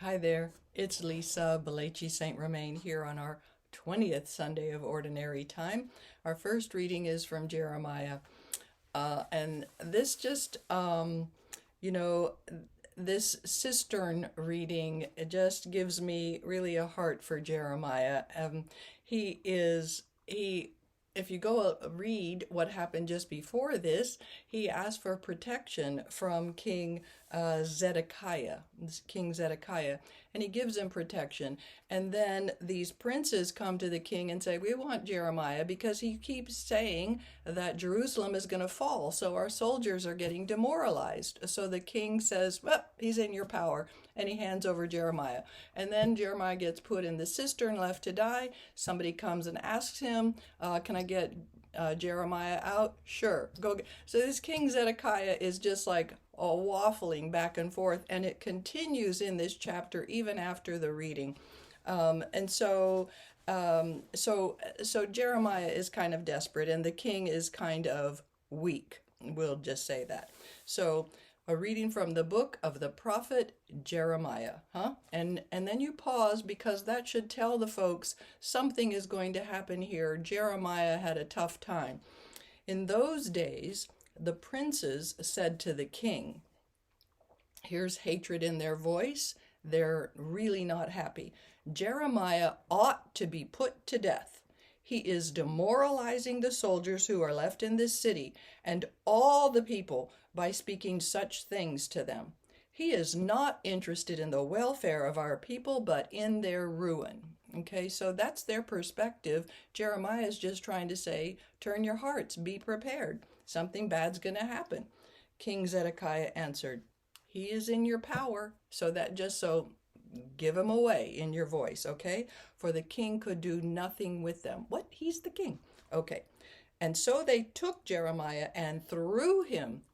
Hi there, it's Lisa Belleci St. Romain here on our 20th Sunday of Ordinary Time. Our first reading is from Jeremiah. And this just, you know, this cistern reading, it just gives me really a heart for Jeremiah. If you go read what happened just before this, he asked for protection from Zedekiah, King Zedekiah, and he gives him protection. And then these princes come to the king and say, "We want Jeremiah because he keeps saying that Jerusalem is going to fall, so our soldiers are getting demoralized." So the king says, "Well, he's in your power," and he hands over Jeremiah. And then Jeremiah gets put in the cistern, left to die. Somebody comes and asks him, "Can I get Jeremiah out?" "Sure, go get." So this King Zedekiah is just like waffling back and forth, and it continues in this chapter even after the reading. So Jeremiah is kind of desperate, and the king is kind of weak. We'll just say that. So a reading from the book of the prophet Jeremiah, And then you pause because that should tell the folks something is going to happen here. Jeremiah had a tough time. In those days, the princes said to the king, here's hatred in their voice. They're really not happy. "Jeremiah ought to be put to death. He is demoralizing the soldiers who are left in this city and all the people by speaking such things to them. He is not interested in the welfare of our people, but in their ruin." Okay, so that's their perspective. Jeremiah is just trying to say, turn your hearts, be prepared. Something bad's going to happen. King Zedekiah answered, "He is in your power." So give him away in your voice, okay? For the king could do nothing with them. What? He's the king. Okay. And so they took Jeremiah and threw him,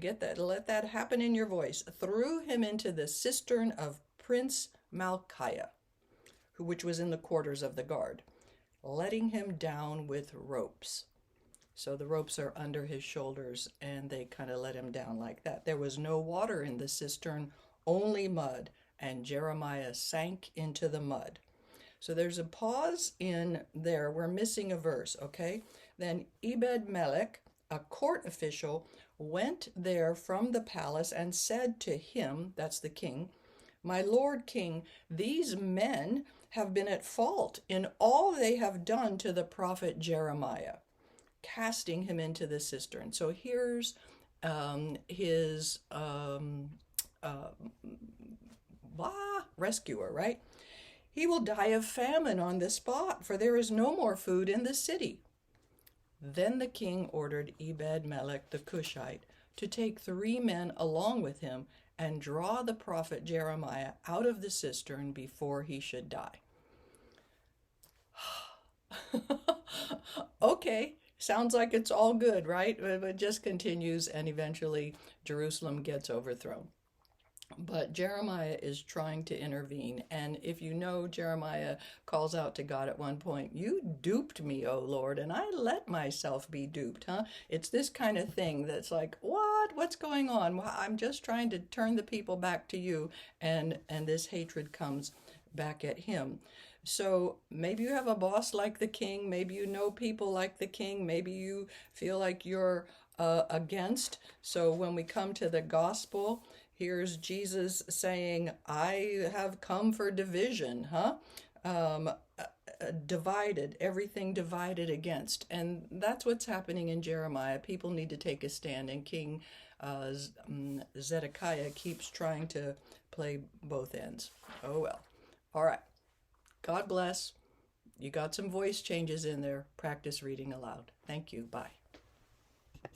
get that, let that happen in your voice, threw him into the cistern of Prince Malchiah, which was in the quarters of the guard, letting him down with ropes. So the ropes are under his shoulders, and they kind of let him down like that. There was no water in the cistern, only mud, and Jeremiah sank into the mud. So there's a pause in there. We're missing a verse, okay? Then Ebed-Melech, a court official, went there from the palace and said to him, that's the king, "My lord king, these men have been at fault in all they have done to the prophet Jeremiah, casting him into the cistern." So here's his rescuer, right? "He will die of famine on the spot, for there is no more food in the city." Then the king ordered Ebed-Melech the Cushite to take 3 men along with him and draw the prophet Jeremiah out of the cistern before he should die. Okay, sounds like it's all good, right? It just continues, and eventually Jerusalem gets overthrown. But Jeremiah is trying to intervene. And if you know, Jeremiah calls out to God at one point, "You duped me, O Lord, and I let myself be duped," It's this kind of thing that's like, what? What's going on? Well, I'm just trying to turn the people back to you, and this hatred comes back at him. So maybe you have a boss like the king. Maybe you know people like the king. Maybe you feel like you're against. So when we come to the gospel, here's Jesus saying, "I have come for division," divided, everything divided against. And that's what's happening in Jeremiah. People need to take a stand, and King Zedekiah keeps trying to play both ends. Oh well. All right. God bless. You got some voice changes in there. Practice reading aloud. Thank you. Bye.